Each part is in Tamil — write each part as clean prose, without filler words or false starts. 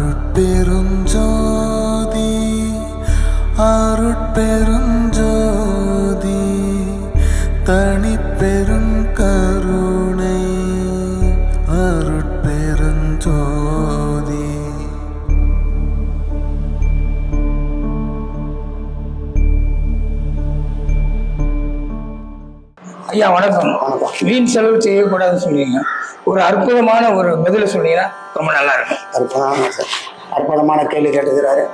அருட்பெருஞ்சோதி அருட்பெருஞ்சோதி தனிப்பெரும் கருணை அருட்பெருஞ்சோதி. ஐயா வணக்கம். வீண் செலவு செய்யக்கூடாதுன்னு சொல்லுவீங்க, ஒரு அற்புதமான ஒரு பதில சொன்னீங்கன்னா ரொம்ப நல்லா இருக்கும். அற்புதமான கேள்வி கேட்டுக்கிறாரு.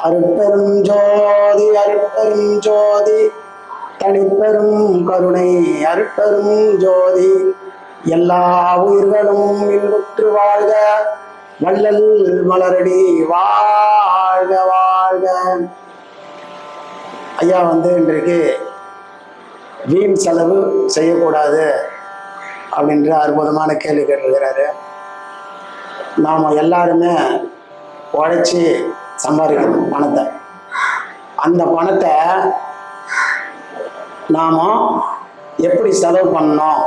அருட்பெரும் ஜோதி அருட்பெரும் ஜோதி தனிப்பெரும் கருணை அருட்பெரும் ஜோதி எல்லா உயிர்களும் இன்புற்று வாழ்க வள்ளல் மலரடி வாழ்க வாழ்க. ஐயா இன்றைக்கு வீண் செலவு செய்யக்கூடாது அப்படின்ற அற்புதமான கேள்வி கேட்டிருக்கிறாரு. நாம் எல்லாருமே உழைச்சி சம்பாதிக்கணும் பணத்தை. அந்த பணத்தை நாம் எப்படி செலவு பண்ணணும்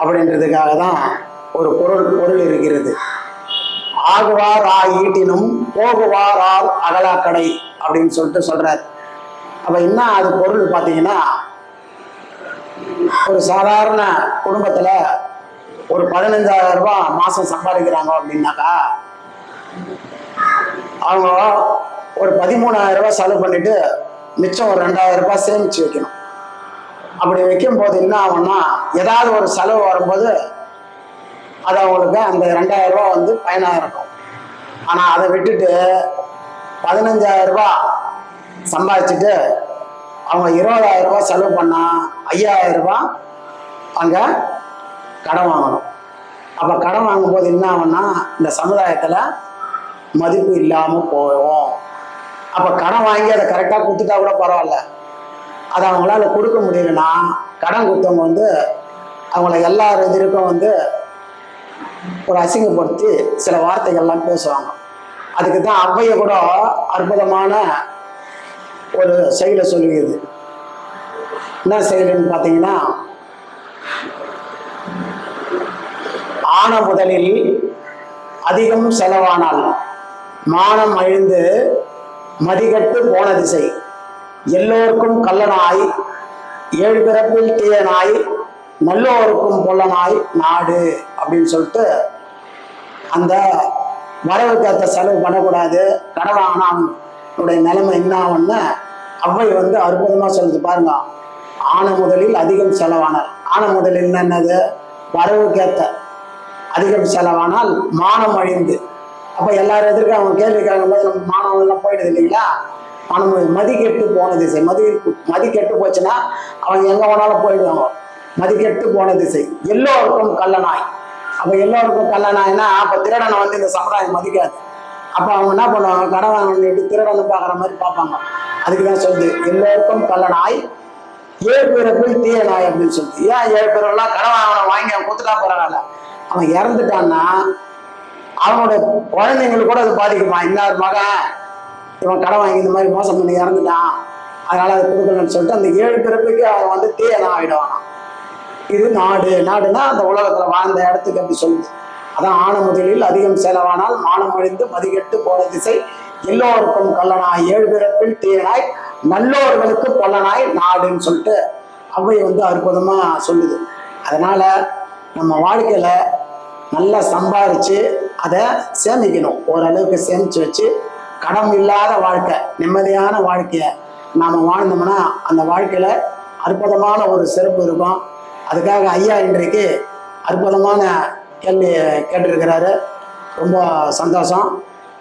அப்படின்றதுக்காக தான் ஒரு பொருள் இருக்கிறது. ஆகுவார் ஈட்டினும் போகுவார் அகலாக்கடை அப்படின்னு சொல்றார். அப்போ என்ன அது பொருள் பார்த்தீங்கன்னா, ஒரு சாதாரண குடும்பத்தில் ஒரு 15,000 ரூபாய் மாதம் சம்பாதிக்கிறாங்க அப்படின்னாக்கா, அவங்க ஒரு 13,000 ரூபாய் செலவு பண்ணிட்டு மிச்சம் ஒரு 2,000 ரூபாய் சேமிச்சு வைக்கணும். அப்படி வைக்கும் போது என்ன ஆகும்னா, ஏதாவது ஒரு செலவு வரும்போது அது அவங்களுக்கு அந்த 2,000 ரூபாய் பயனாக இருக்கும். ஆனால் அதை விட்டுட்டு 15,000 ரூபாய் சம்பாதிச்சுட்டு அவங்க 20,000 ரூபாய் செலவு பண்ணா 5,000 ரூபாய் அங்கே கடன் வாங்கணும். அப்போ கடன் வாங்கும்போது என்ன ஆகும்னா, இந்த சமுதாயத்தில் மதிப்பு இல்லாமல் போகும். அப்போ கடன் வாங்கி அதை கரெக்டாக கொடுத்துட்டா கூட பரவாயில்ல, அதை அவங்களால கொடுக்க முடியலன்னா கடன் கொடுத்தவங்க அவங்கள எல்லார் எதிர்க்கும் ஒரு அசிங்கப்படுத்தி சில வார்த்தைகள்லாம் பேசுவாங்க. அதுக்கு தான் ஔவையை கூட அற்புதமான ஒரு செயலை சொல்லுகிறது. என்ன செயலுன்னு பார்த்தீங்கன்னா, ஆன முதலில் அதிகம் செலவானால் மானம் அழிந்து மதிகட்டு போன திசை எல்லோருக்கும் கள்ளனாய் 7 பிறப்பில் தீயனாய் நல்லோருக்கும் பொல்லனாய் நாடு அப்படின்னு சொல்லிட்டு, அந்த வரவுக்கு ஏற்ற செலவு பண்ணக்கூடாது, கடன் வாங்கினா அவனுடைய நிலைமை என்ன ஆகும்னு ஔவை அற்புதமாக சொல்லுது பாருங்க. ஆன முதலில் அதிகம் செலவானால், ஆன முதலில் என்னது, வரவுக்கேற்ற அதிகம் செலவானால் மானம் அழிந்து. அப்போ எல்லாரும் எதிர்க்க அவங்க கேள்வி கேட்கும்போது நம்ம மானம் எல்லாம் போயிடுது இல்லைங்களா. மனம் மதிக்கெட்டு போன திசை, மதி கெட்டு போச்சுன்னா அவங்க எங்கே வேணாலும் போயிடுவாங்க. மதிக்கெட்டு போன திசை எல்லோருக்கும் கள்ளனாய். அப்போ எல்லோருக்கும் கள்ளனாய்னா அப்போ திருடனை இந்த சமுதாயம் மதிக்காது. அப்போ அவங்க என்ன பண்ணுவாங்க, கடன் வாங்கிட்டு திருடனை பார்க்குற மாதிரி பார்ப்பாங்க. அதுக்கு தான் சொல்லுது எல்லோருக்கும் கள்ளனாய் 7 பிறப்பில் தீய நாய் அப்படின்னு சொல்லுது. ஏன் 7 பிறகுலாம் கடன் வாங்கி அவன் கொடுத்துட்டா பரவாயில்ல, அவன் இறந்துட்டான்னா அவனோட குழந்தைங்களுக்கு கூட அது பாதிக்குமா. இன்னொரு மகன் இவன் கடன் வாங்கி இந்த மாதிரி மோசம் பண்ணி இறந்துட்டான், அதனால அதை கொடுக்கணும்னு சொல்லிட்டு அந்த 7 பிறப்புக்கு அவன் தீயனா ஆகிடுவான். இது நாடுனா அந்த உலகத்துல வாழ்ந்த இடத்துக்கு அப்படி சொல்லுது. அதான் ஆன முதலில் அதிகம் செலவானால் மானம் அழிந்து மதிகெட்டு போன திசை எல்லோருக்கும் கள்ளனாய் 7 பிறப்பில் தீயனாய் நல்லோர்களுக்கு பொல்லனாய் நாடுன்னு சொல்லிட்டு ஔவை அற்புதமா சொல்லுது. அதனால நம்ம வாழ்க்கையில நல்லா சம்பாரிச்சு அதை சேமிக்கணும். ஓரளவுக்கு சேமிச்சு வச்சு கடன் இல்லாத வாழ்க்கை, நிம்மதியான வாழ்க்கையை நாம் வாழ்ந்தோம்னா அந்த வாழ்க்கையில அற்புதமான ஒரு சிறப்பு இருக்கும். அதுக்காக ஐயா இன்றைக்கு அற்புதமான கேள்வி கேட்டிருக்கிறாரு. ரொம்ப சந்தோஷம்.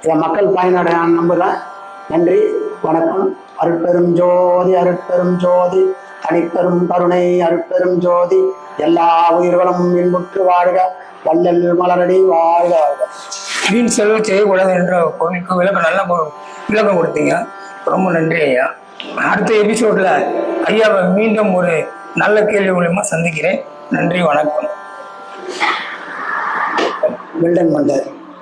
இதை மக்கள் பயனடைய நம்புகிறேன். நன்றி, வணக்கம். அருட்பெரும் ஜோதி அருட்பெரும் ஜோதி தனிப்பெரும் கருணை அருட்பெரும் ஜோதி எல்லா உயிர்களும் இன்புற்று வாழ்க வள்ளல் மலரடி வாழ்க வாழ்க. வீண் செலவு செய்யக்கூடாது என்ற பொருளுக்கு நல்ல விளக்கம் கொடுத்தீங்க. ரொம்ப நன்றி ஐயா. அடுத்த எபிசோட்ல ஐயாவை மீண்டும் ஒரு நல்ல கேள்வி மூலமா சந்திக்கிறேன். நன்றி, வணக்கம். வெல்டன் மண்டர்.